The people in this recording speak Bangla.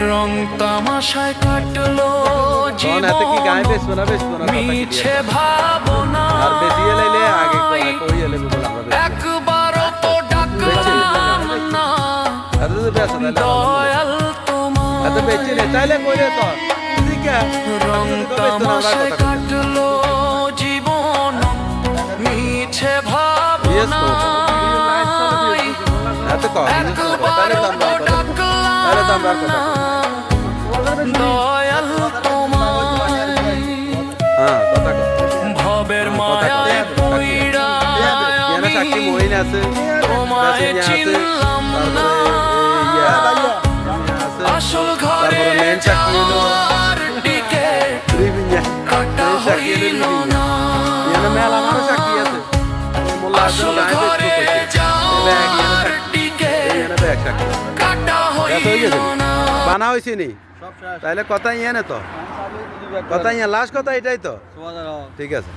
রং তামাশায় কাটলো জীবন মিছে ভাবনা একবারও তো ডাকলাম না দয়াল তোমার রং তামাশায় কাটলো জীবন মিছে ভাবনা একবারও তো ডাকলাম না দয়াল তোমার ভবের মায়ায় পইড়া আমি তোমায় চিনলাম না আসল ঘরে যাওয়ার টিকেট কাটা হইল না আসল ঘরে যাওয়ার টিকেট কাটা হইল না বানা হয়েছে নি তাহলে কথা ইয়ে না তো কথা ইয়ে লাস্ট কথা এটাই তো ঠিক আছে।